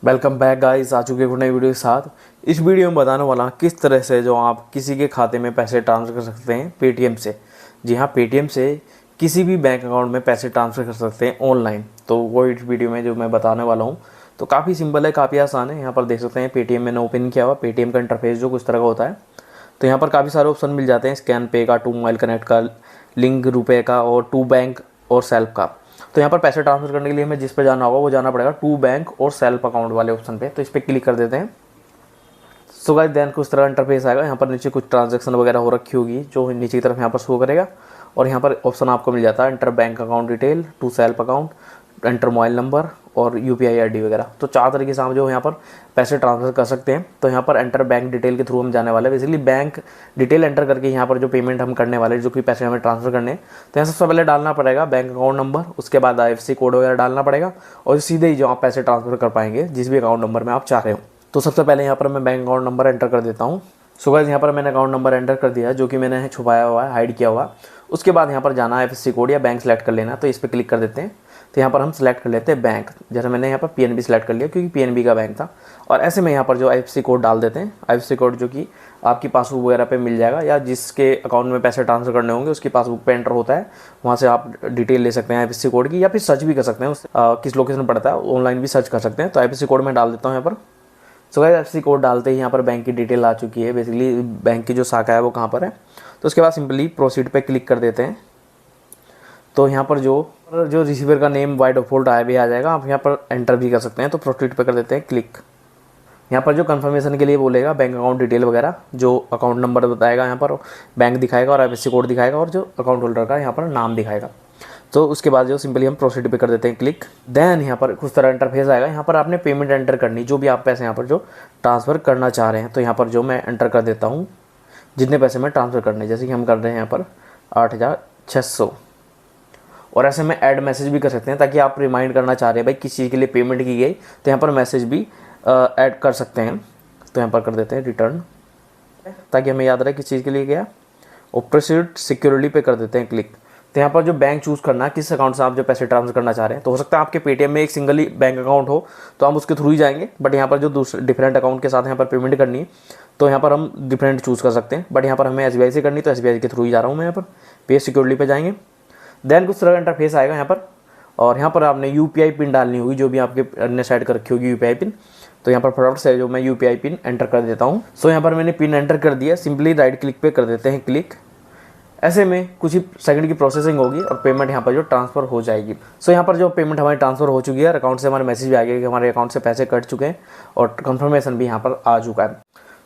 Welcome back guys, आ चुके हैं नई वीडियो के साथ। इस वीडियो में बताने वाला हूँ किस तरह से जो आप किसी के खाते में पैसे ट्रांसफ़र कर सकते हैं पेटीएम से। जी हाँ, पेटीएम से किसी भी बैंक अकाउंट में पैसे ट्रांसफ़र कर सकते हैं ऑनलाइन। तो वो इस वीडियो में जो मैं बताने वाला हूँ तो काफ़ी सिंपल है, काफ़ी आसान है। यहाँ पर देख सकते हैं पेटीएम मैंने ओपन किया हुआ। पेटीएम का इंटरफेस जो कुछ तरह का होता है, तो यहाँ पर काफ़ी सारे ऑप्शन मिल जाते हैं, स्कैन पे का, टू मोबाइल कनेक्ट का, लिंक रुपए का और टू बैंक और सेल्फ का। तो यहाँ पर पैसे ट्रांसफर करने के लिए हमें जिस पे जाना होगा वो जाना पड़ेगा टू बैंक और सेल्फ अकाउंट वाले ऑप्शन पे। तो इस पर क्लिक कर देते हैं। सो गाइस देन कुछ तरह इंटरफेस आएगा। यहाँ पर नीचे कुछ ट्रांजैक्शन वगैरह हो रखी होगी जो नीचे की तरफ यहाँ पर शो करेगा। और यहाँ पर ऑप्शन आपको मिल जाता है enter bank account detail, to self account, enter mobile number और यूपीआई आईडी वगैरह। तो 4 तरीके से हम जो यहाँ पर पैसे ट्रांसफर कर सकते हैं। तो यहाँ पर एंटर बैंक डिटेल के थ्रू हम जाने वाले हैं। बेसिकली बैंक डिटेल एंटर करके यहाँ पर जो पेमेंट हम करने वाले हैं, जो कि पैसे हमें ट्रांसफर करने हैं, तो यहाँ सबसे पहले डालना पड़ेगा बैंक अकाउंट नंबर, उसके बाद आईएफएससी कोड वगैरह डालना पड़ेगा और सीधे ही जो आप पैसे ट्रांसफर कर पाएंगे जिस भी अकाउंट नंबर में आप चाह रहे हो। तो सबसे पहले यहाँ पर मैं बैंक अकाउंट नंबर एंटर कर देता हूँ। सो गाइस यहाँ पर मैंने अकाउंट नंबर एंटर कर दिया है, जो कि मैंने छुपाया हुआ है, हाइड किया हुआ। उसके बाद यहाँ पर जाना है आईएफएससी कोड या बैंक सेलेक्ट कर लेना, तो इस पर क्लिक कर देते हैं। तो यहाँ पर हम सेलेक्ट कर लेते हैं बैंक। जैसे मैंने यहाँ पर पीएनबी सेलेक्ट कर लिया क्योंकि पीएनबी का बैंक था। और ऐसे में यहाँ पर जो आईएफएससी कोड डाल देते हैं, आईएफएससी कोड जो कि आपकी पासबुक वगैरह पे मिल जाएगा या जिसके अकाउंट में पैसे ट्रांसफर करने होंगे उसकी पासबुक पे एंटर होता है। वहाँ से आप डिटेल ले सकते हैं आईएफएससी कोड की, या फिर सर्च भी कर सकते हैं किस लोकेशन पड़ता है, ऑनलाइन भी सर्च कर सकते हैं। तो आईएफएससी कोड मैं डाल देता हूँ यहाँ पर। सो गाइस आईएफएससी कोड डालते ही यहाँ पर बैंक की डिटेल आ चुकी है। बेसिकली बैंक की जो शाखा है वो कहाँ पर है। तो उसके बाद सिंपली प्रोसीड पे क्लिक कर देते हैं। तो यहाँ पर जो रिसीवर का नेम बाय डिफ़ॉल्ट आया भी आ जाएगा, आप यहाँ पर एंटर भी कर सकते हैं। तो प्रोसीड पे कर देते हैं क्लिक। यहाँ पर जो कंफर्मेशन के लिए बोलेगा बैंक अकाउंट डिटेल वगैरह, जो अकाउंट नंबर बताएगा, यहाँ पर बैंक दिखाएगा और आईएफएससी कोड दिखाएगा और जो अकाउंट होल्डर का यहाँ पर नाम दिखाएगा। तो उसके बाद जो सिंपली हम प्रोसीड पे कर देते हैं क्लिक। देन यहाँ पर कुछ तरह इंटरफेस आएगा। यहाँ पर आपने पेमेंट एंटर करनी, जो भी आप पैसे यहाँ पर जो ट्रांसफ़र करना चाह रहे हैं। तो यहाँ पर जो मैं एंटर कर देता हूँ जितने पैसे मैं ट्रांसफ़र करने, जैसे कि हम कर रहे हैं यहाँ पर 8600। और ऐसे में ऐड मैसेज भी कर सकते हैं ताकि आप रिमाइंड करना चाह रहे हैं भाई किस चीज़ के लिए पेमेंट की गई, तो यहाँ पर मैसेज भी ऐड कर सकते हैं। तो यहाँ पर कर देते हैं रिटर्न, ताकि हमें याद रहे किस चीज़ के लिए गया। और प्रोसीड सिक्योरिटी पे कर देते हैं क्लिक। तो यहाँ पर जो बैंक चूज़ करना है, किस अकाउंट से आप जो पैसे ट्रांसफर करना चाह रहे हैं। तो हो सकता है आपके पेटीएम में एक सिंगल ही बैंक अकाउंट हो तो हम उसके थ्रू ही जाएंगे, बट यहाँ पर जो दूसरे डिफरेंट अकाउंट के साथ यहाँ पर पेमेंट करनी है तो यहाँ पर हम डिफरेंट चूज़ कर सकते हैं। बट यहाँ पर हमें एसबीआई से करनी, तो एसबीआई के थ्रू ही जा रहा हूँ मैं। यहाँ पर पे सिक्योरिटी पे जाएंगे। देन कुछ तरह का इंटरफेस आएगा यहाँ पर, और यहाँ पर आपने यूपीआई पिन डालनी होगी, जो भी आपके अन्य साइड कर रखी होगी यूपीआई पिन। तो यहाँ पर फटाफट से जो मैं यूपीआई पिन एंटर कर देता हूँ। सो यहाँ पर मैंने पिन एंटर कर दिया। सिंपली राइट क्लिक पे कर देते हैं क्लिक। ऐसे में कुछ ही सेकंड की प्रोसेसिंग होगी और पेमेंट यहाँ पर जो ट्रांसफ़र हो जाएगी। सो यहाँ पर जो पेमेंट हमारी ट्रांसफ़र हो चुकी है, अकाउंट से हमारे मैसेज भी आ गया कि हमारे अकाउंट से पैसे कट चुके हैं और कंफर्मेशन भी यहाँ पर आ चुका है।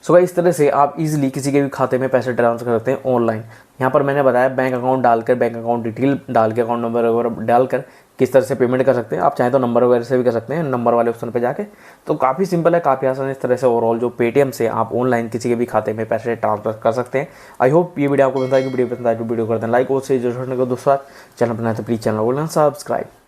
सो गाइस इस तरह से आप इजीली किसी के भी खाते में पैसे ट्रांसफर कर सकते हैं ऑनलाइन। यहाँ पर मैंने बताया बैंक अकाउंट डालकर, बैंक अकाउंट डिटेल डाल के, अकाउंट नंबर वगैरह डालकर किस तरह से पेमेंट कर सकते हैं। आप चाहें तो नंबर वगैरह से भी कर सकते हैं, नंबर वाले ऑप्शन पे जाके। तो काफ़ी सिंपल है, काफ़ी आसान है। इस तरह से ओवरऑल जो पेटीएम से आप ऑनलाइन किसी के भी खाते में पैसे ट्रांसफर कर सकते हैं। आई होप ये वीडियो आपको पसंद आएगी। वीडियो पसंद आए तो वीडियो कर दें लाइक, और से जो छोड़ने को दूसरा चैनल बनाए तो प्लीज़ चैनल को सब्सक्राइब।